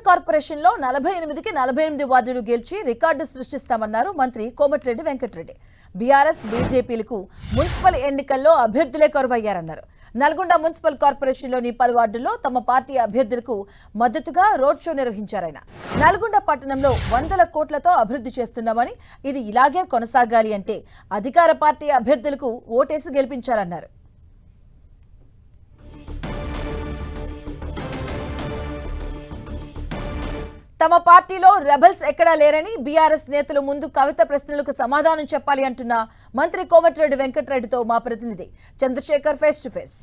Corporation లో 48కి 48 వార్డులు గెలిచి రికార్డు సృష్టిస్తామన్నారు మంత్రి కోమటిరెడ్డి వెంకటరెడ్డి. బీఆర్ఎస్ బీజేపీలకు మున్సిపల్ ఎన్నికల్లో అభ్యర్థులే కరువయ్యారన్నారు. నల్గొండ మున్సిపల్ కార్పొరేషన్లోని పలు వార్డుల్లో తమ పార్టీ అభ్యర్థులకు మద్దతుగా రోడ్ షో నిర్వహించారాయన. నల్గొండ పట్టణంలో 100 కోట్లతో అభివృద్ధి చేస్తున్నామని, ఇది ఇలాగే కొనసాగాలి అంటే అధికార పార్టీ అభ్యర్థులకు ఓటేసి గెలిపించాలన్నారు. తమ పార్టీలో రెబల్స్ ఎక్కడా లేరని, బీఆర్ఎస్ నేతలు ముందు కవిత ప్రశ్నలకు సమాధానం చెప్పాలి అంటున్న మంత్రి కోమటిరెడ్డి వెంకటరెడ్డితో మా ప్రతినిధి చంద్రశేఖర్ ఫేస్ టు ఫేస్.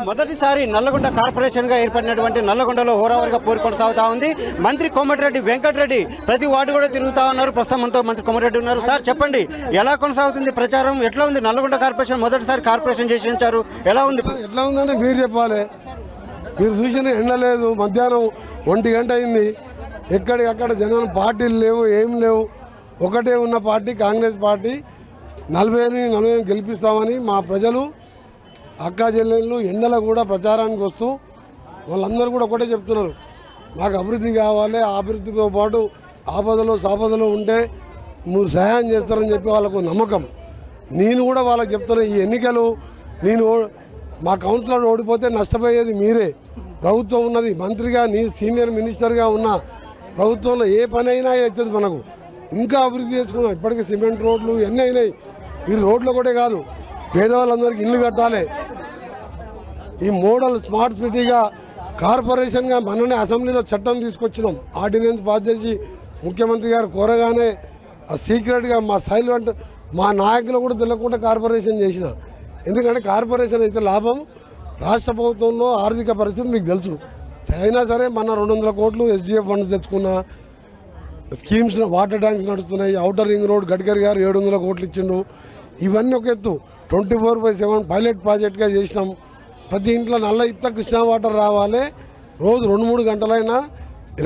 మొదటిసారి నల్లగొండ కార్పొరేషన్ గా ఏర్పడినటువంటి నల్లగొండలో హోరావరిగా పోరు కొనసాగుతా ఉంది. మంత్రి కోమటిరెడ్డి వెంకటరెడ్డి ప్రతి వార్డు కూడా తిరుగుతా ఉన్నారు. ప్రస్తుతం మనతో మంత్రి కోమటిరెడ్డి ఉన్నారు. సార్ చెప్పండి, ఎలా కొనసాగుతుంది ప్రచారం? ఎట్లా ఉంది? నల్లగొండ కార్పొరేషన్ మొదటిసారి కార్పొరేషన్ చేసించారు, ఎలా ఉంది? ఎట్లా ఉందంటే మీరు చెప్పాలి. మీరు చూసిన ఎండలేదు, మధ్యాహ్నం 1 గంట అయింది. ఎక్కడికక్కడ జనం పార్టీలు లేవు, ఏం లేవు. ఒకటే ఉన్న పార్టీ కాంగ్రెస్ పార్టీ. 40 గెలిపిస్తామని మా ప్రజలు అక్కా చెల్లెళ్ళు ఎండలో కూడా ప్రచారానికి వస్తూ వాళ్ళందరూ కూడా ఒకటే చెప్తున్నారు, మాకు అభివృద్ధి కావాలి, అభివృద్ధితో పాటు ఆపదలో సాపదలో ఉంటే మీరు సహాయం చేస్తారని చెప్పి వాళ్ళకు నమ్మకం. నేను కూడా వాళ్ళకి చెప్తున్నా, ఈ ఎన్నికలు మా కౌన్సిలర్ ఓడిపోతే నష్టపోయేది మీరే. ప్రభుత్వం ఉన్నది, మంత్రిగా నీ సీనియర్ మినిస్టర్గా ఉన్న ప్రభుత్వంలో ఏ పని అయినా అవుతుంది. మనకు ఇంకా అభివృద్ధి చేసుకుందాం. ఇప్పటికీ సిమెంట్ రోడ్లు ఎన్ని అయినాయి. ఈ రోడ్లు ఒకటే కాదు, పేదవాళ్ళందరికీ ఇల్లు కట్టాలి. ఈ మోడల్ స్మార్ట్ సిటీగా కార్పొరేషన్గా మననే అసెంబ్లీలో చట్టం తీసుకొచ్చినాం. ఆర్డినెన్స్ పాస్ చేసి ముఖ్యమంత్రి గారు కోరగానే సీక్రెట్గా మా సైలెంట్ మా నాయకులు కూడా తెలియకుండా కార్పొరేషన్ చేసిన. ఎందుకంటే కార్పొరేషన్ అయితే లాభం. రాష్ట్ర ప్రభుత్వంలో ఆర్థిక పరిస్థితి మీకు తెలుసు. అయినా సరే మన 200 కోట్లు SGF ఫండ్స్ తెచ్చుకున్న స్కీమ్స్, వాటర్ ట్యాంక్స్ నడుస్తున్నాయి. ఔటర్ రింగ్ రోడ్ గడ్కరీ గారు 700 కోట్లు ఇచ్చిండు. ఇవన్నీ ఒక ఎత్తు. 24/7 పైలట్ ప్రాజెక్ట్గా చేసినాం. ప్రతి ఇంట్లో నల్ల ఇత్త కృష్ణా వాటర్ రావాలి. రోజు 2-3 గంటలైనా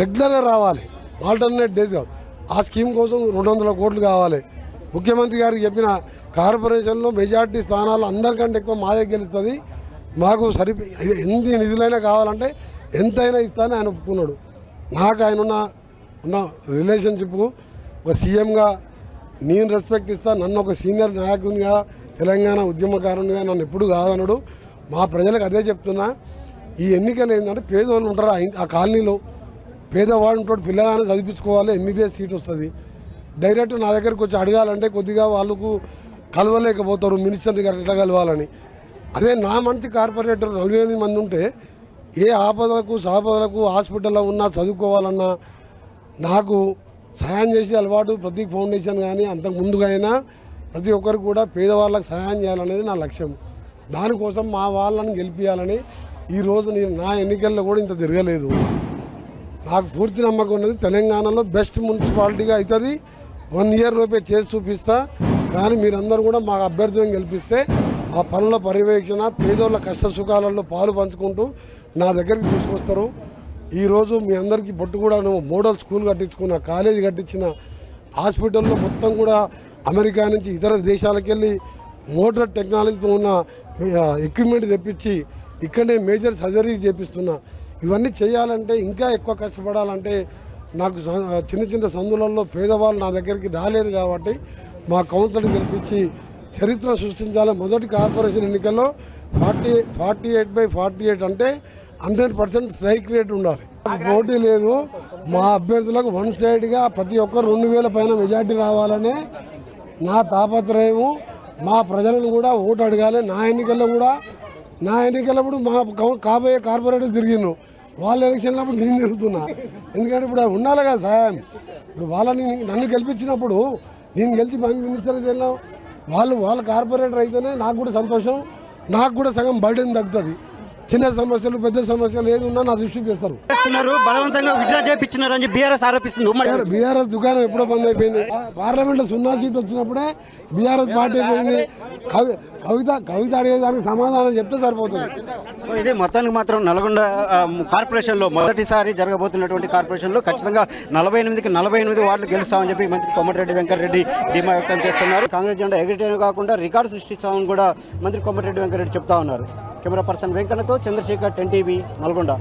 రెగ్యులర్గా రావాలి, ఆల్టర్నేట్ డేస్ కాదు. ఆ స్కీమ్ కోసం 200 కోట్లు కావాలి. ముఖ్యమంత్రి గారికి చెప్పిన కార్పొరేషన్లో మెజార్టీ స్థానాలు అందరికంటే ఎక్కువ మాదే గెలుస్తుంది. మాకు ఎన్ని నిధులైనా కావాలంటే ఎంతైనా ఇస్తానని ఆయన ఒప్పుకున్నాడు. నాకు ఆయన ఉన్న రిలేషన్షిప్ ఒక సీఎంగా నేను రెస్పెక్ట్ ఇస్తాను. నన్ను ఒక సీనియర్ నాయకునిగా, తెలంగాణ ఉద్యమకారునిగా నన్ను ఎప్పుడు కాదనడు. మా ప్రజలకు అదే చెప్తున్నా. ఈ ఎన్నికలు ఏంటంటే పేదవాళ్ళు ఉంటారు ఆ కాలనీలో. పేదవాడు ఉంటాడు, పిల్లగానే చదివించుకోవాలి, MBBS సీట్ వస్తుంది. డైరెక్ట్ నా దగ్గరకు వచ్చి అడగాలంటే కొద్దిగా వాళ్ళకు కలవలేకపోతారు, మినిస్టర్ గారు ఎట్లా కలవాలని. అదే నా మంచి కార్పొరేటర్ 48 మంది ఉంటే ఏ ఆపదలకు సాపదలకు హాస్పిటల్లో ఉన్నా, చదువుకోవాలన్నా నాకు సహాయం చేసే అలవాటు. ప్రతి ఫౌండేషన్ కానీ అంతకు ముందుగా అయినా ప్రతి ఒక్కరికి కూడా పేదవాళ్ళకి సహాయం చేయాలనేది నా లక్ష్యం. దానికోసం మా వాళ్ళని గెలిపించాలని ఈరోజు నేను నా ఎన్నికల్లో కూడా ఇంత తిరగలేదు. నాకు పూర్తి నమ్మకం ఉన్నది, తెలంగాణలో బెస్ట్ మున్సిపాలిటీగా అవుతుంది. 1 ఇయర్ లోపే చేసి చూపిస్తా. కానీ మీరందరూ కూడా మా అభ్యర్థులను గెలిపిస్తే ఆ పనుల పర్యవేక్షణ, పేదోళ్ళ కష్ట సుఖాలలో పాలు పంచుకుంటూ నా దగ్గరికి తీసుకొస్తారు. ఈరోజు మీ అందరికీ బొట్టు కూడా మోడల్ స్కూల్ కట్టించుకున్న, కాలేజీ కట్టించిన, హాస్పిటల్లో మొత్తం కూడా అమెరికా నుంచి ఇతర దేశాలకు వెళ్ళి మోడర్న్ టెక్నాలజీతో ఉన్న ఎక్విప్మెంట్ తెప్పించి ఇక్కడే మేజర్ సర్జరీ చేపిస్తున్నా. ఇవన్నీ చేయాలంటే, ఇంకా ఎక్కువ కష్టపడాలంటే నాకు చిన్న చిన్న సందులలో పేదవాళ్ళు నా దగ్గరికి రాలేరు. కాబట్టి మా కౌన్సిల్ గెలిపించి చరిత్ర సృష్టించాలి. మొదటి కార్పొరేషన్ ఎన్నికల్లో 48/48 అంటే 100% స్ట్రైక్ రేట్ ఉండాలి. పోటీ లేదు. మా అభ్యర్థులకు 1 సైడ్గా ప్రతి ఒక్కరు 2000 పైన మెజార్టీ రావాలనే నా తాపత్రయము. మా ప్రజలను కూడా ఓటు అడగాలి. నా ఎన్నికలప్పుడు మా కాబోయే కార్పొరేటర్ తిరిగిను, వాళ్ళ ఎలక్షన్లప్పుడు నేను తిరుగుతున్నా. ఎందుకంటే ఇప్పుడు ఉండాలి కదా సహాయం. ఇప్పుడు నన్ను గెలిపించినప్పుడు నేను గెలిచి మినిస్టర్ వెళ్ళాం. వాళ్ళ కార్పొరేటర్ అయితేనే నాకు కూడా సంతోషం, నాకు కూడా సగం బర్డెన్ తగ్గుతుంది. చిన్న సమస్యలు పెద్ద సమస్యలు ఏది ఉన్నా నా దృష్టికి తెస్తారు. బలవంతంగా విడ్రా చేయించినారని బీఆర్ఎస్ ఆరోపిస్తుంది. బీఆర్ఎస్ దుకాణం ఎప్పుడో బంద్ అయిపోయింది. పార్లమెంట్లో 0 సీట్ వచ్చినప్పుడే బీఆర్ఎస్ పార్టీ అయిపోయింది. కవిత అడిగేదానికి సమాధానం చెప్తే సరిపోతుంది. ఇదే మొత్తానికి మాత్రం నల్గొండ కార్పొరేషన్లో మొదటిసారి జరగబోతున్నటువంటి కార్పొరేషన్లో ఖచ్చితంగా 48కి 48 వార్డులు గెలుస్తామని చెప్పి మంత్రి కోమటిరెడ్డి వెంకటరెడ్డి ధీమా వ్యక్తం చేస్తున్నారు. కాంగ్రెస్ జెండా ఎగిరిటేనే కాకుండా రికార్డు సృష్టిస్తామని కూడా మంత్రి కోమటిరెడ్డి వెంకటరెడ్డి చెప్తా ఉన్నారు. కెమెరా పర్సన్ వెంకన్నతో చంద్రశేఖర్, 10 టీవీ, నల్గొండ.